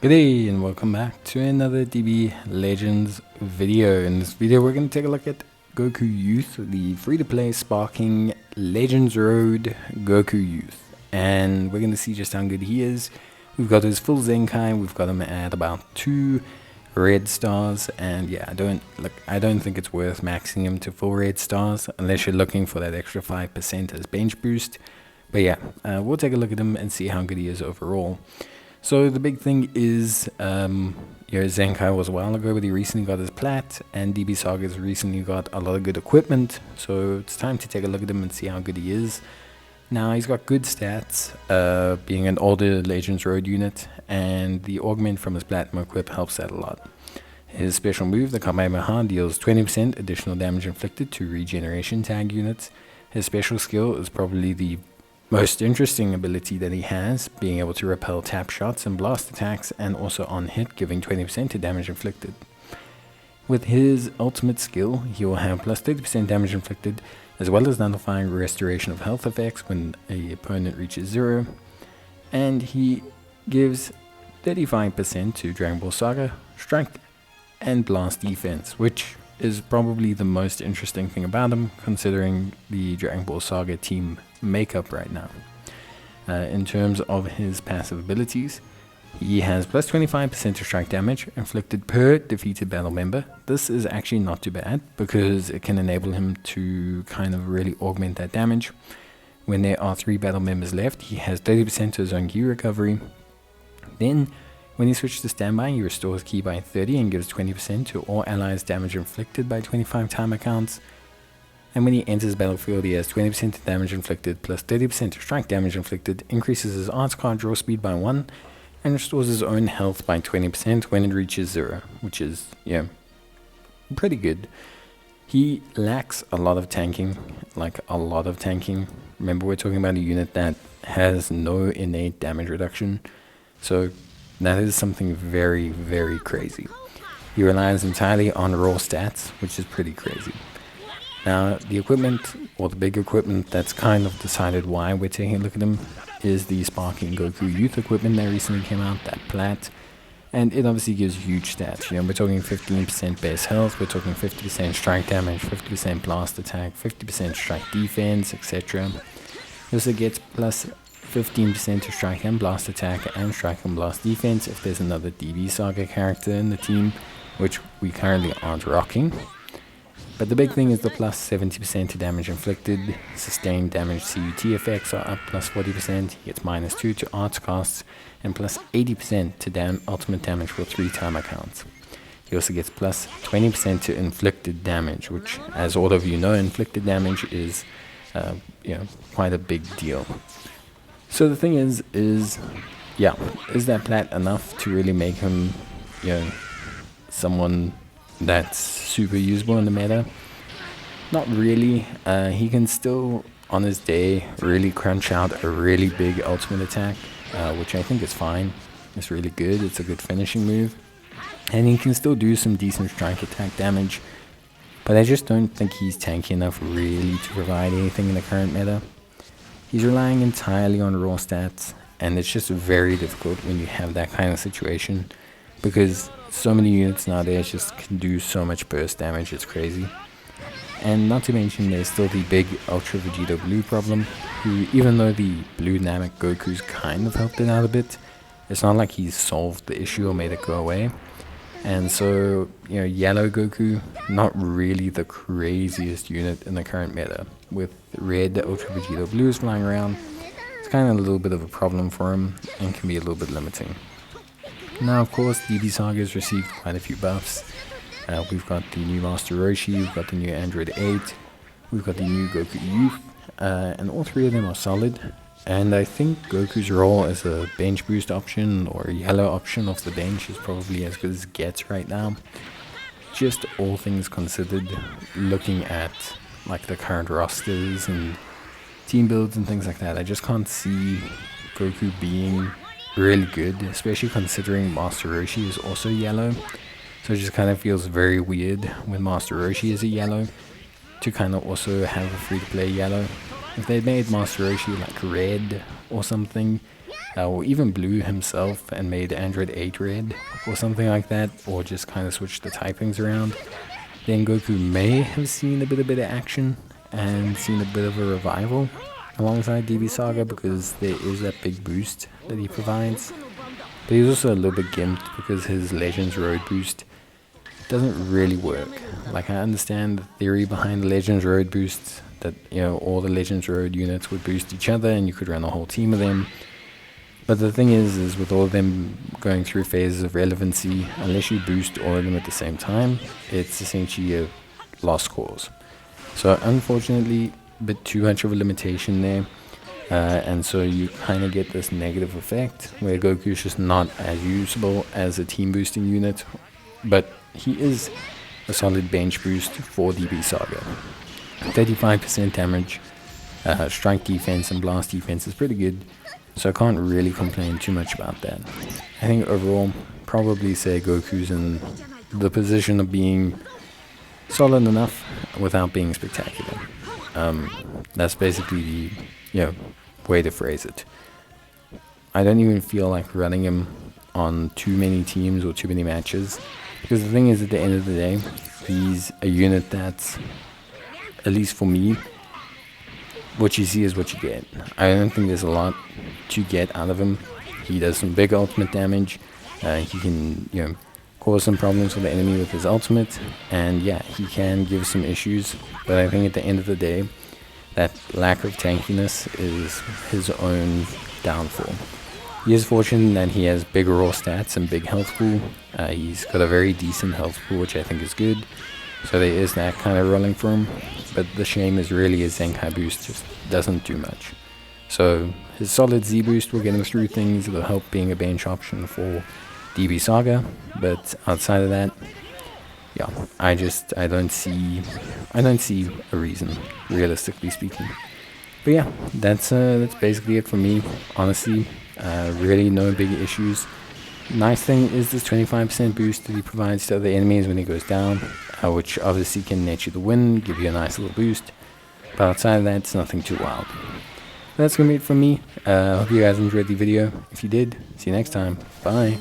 Good day and welcome back to another DB Legends video. In this video we're going to take a look at Goku Youth, the free-to-play sparking Legends Road Goku Youth. And we're going to see just how good he is. We've got his full Zenkai, we've got him at about 2 red stars, and yeah, I don't think it's worth maxing him to full red stars unless you're looking for that extra 5% as bench boost. But yeah, we'll take a look at him and see how good he is overall. So the big thing is, Zenkai was a while ago, but he recently got his plat, and DB Saga's recently got a lot of good equipment, so it's time to take a look at him and see how good he is. Now, he's got good stats, being an older Legends Road unit, and the augment from his Platinum equip helps that a lot. His special move, the Kamehameha, deals 20% additional damage inflicted to regeneration tag units. His special skill is probably the most interesting ability that he has, being able to repel tap shots and blast attacks, and also on hit giving 20% to damage inflicted. With his ultimate skill, he will have plus 30% damage inflicted, as well as nullifying restoration of health effects when an opponent reaches 0, and he gives 35% to Dragon Ball Saga, Strike, and Blast defense, which is probably the most interesting thing about him, considering the Dragon Ball Saga team makeup right now. In terms of his passive abilities, he has plus 25% of strike damage inflicted per defeated battle member. This is actually not too bad because it can enable him to kind of really augment that damage. When there are 3 battle members left, he has 30% to his own ki recovery. Then when he switches to standby, he restores ki by 30 and gives 20% to all allies damage inflicted by 25 timer counts. And when he enters the battlefield, he has 20% damage inflicted plus 30% of strike damage inflicted, increases his arts card draw speed by 1, and restores his own health by 20% when it reaches 0, which is, pretty good. He lacks a lot of tanking, Remember, we're talking about a unit that has no innate damage reduction, so that is something very, very crazy. He relies entirely on raw stats, which is pretty crazy. Now, the equipment, or the big equipment that's kind of decided why we're taking a look at him, is the Sparking Goku Youth equipment that recently came out, that plat. And it obviously gives huge stats. We're talking 15% base health, we're talking 50% strike damage, 50% blast attack, 50% strike defense, etc. He also gets plus 15% to strike and blast attack and strike and blast defense if there's another DB Saga character in the team, which we currently aren't rocking. But the big thing is the plus 70% to damage inflicted. Sustained damage CUT effects are up plus 40%. He gets minus 2 to arts costs and plus 80% to ultimate damage for 3 timer counts. He also gets plus 20% to inflicted damage, which, as all of you know, inflicted damage is quite a big deal. So the thing is that plat enough to really make him someone that's super usable in the meta? Not really. He can still, on his day, really crunch out a really big ultimate attack, which I think is fine. It's really good. It's a good finishing move. And he can still do some decent strike attack damage, but I just don't think he's tanky enough really to provide anything in the current meta. He's relying entirely on raw stats, and it's just very difficult when you have that kind of situation, because so many units nowadays just can do so much burst damage, it's crazy. And not to mention, there's still the big Ultra Vegeta Blue problem, who, even though the blue Namek Goku's kind of helped it out a bit, it's not like he's solved the issue or made it go away. And so, yellow Goku, not really the craziest unit in the current meta. With red Ultra Vegeta Blues flying around, it's kind of a little bit of a problem for him and can be a little bit limiting. Now, of course, DB Saga has received quite a few buffs. We've got the new Master Roshi, we've got the new Android 8, we've got the new Goku Youth, and all 3 of them are solid. And I think Goku's role as a bench boost option or a yellow option off the bench is probably as good as it gets right now. Just all things considered, looking at the current rosters and team builds and things like that, I just can't see Goku being really good, especially considering Master Roshi is also yellow. So it just kind of feels very weird when Master Roshi is a yellow to kind of also have a free-to-play yellow. If they made Master Roshi like red or something, or even Blue himself and made Android 8 red or something like that, or just kind of switched the typings around, then Goku may have seen a bit of action and seen a bit of a revival alongside DB Saga, because there is that big boost that he provides. But he's also a little bit gimped because his Legends Road boost doesn't really work. Like, I understand the theory behind the Legends Road boosts, that, you know, all the Legends Road units would boost each other and you could run a whole team of them. But the thing is with all of them going through phases of relevancy, unless you boost all of them at the same time, it's essentially a lost cause. So unfortunately, a bit too much of a limitation there. And so you kind of get this negative effect where Goku's just not as usable as a team boosting unit. But he is a solid bench boost for DB Saga. 35% damage, strike defense and blast defense is pretty good. So I can't really complain too much about that. I think overall, probably say Goku's in the position of being solid enough without being spectacular. That's basically the way to phrase it. I don't even feel like running him on too many teams or too many matches, because the thing is, at the end of the day, he's a unit that's, at least for me, what you see is what you get. I don't think there's a lot to get out of him. He does some big ultimate damage. He can, cause some problems for the enemy with his ultimate. And yeah, he can give some issues. But I think at the end of the day, that lack of tankiness is his own downfall. He is fortunate that he has big raw stats and big health pool. He's got a very decent health pool, which I think is good. So there is that kind of rolling for him, but the shame is really his Zenkai boost just doesn't do much. So his solid Z boost will get him through things, it'll help being a bench option for DB Saga, but outside of that, yeah, I don't see a reason, realistically speaking. But yeah, that's basically it for me, honestly. Really no big issues. Nice thing is this 25% boost that he provides to other enemies when he goes down, which obviously can net you the win, give you a nice little boost. But outside of that, it's nothing too wild. That's going to be it from me. Hope you guys enjoyed the video. If you did, see you next time. Bye.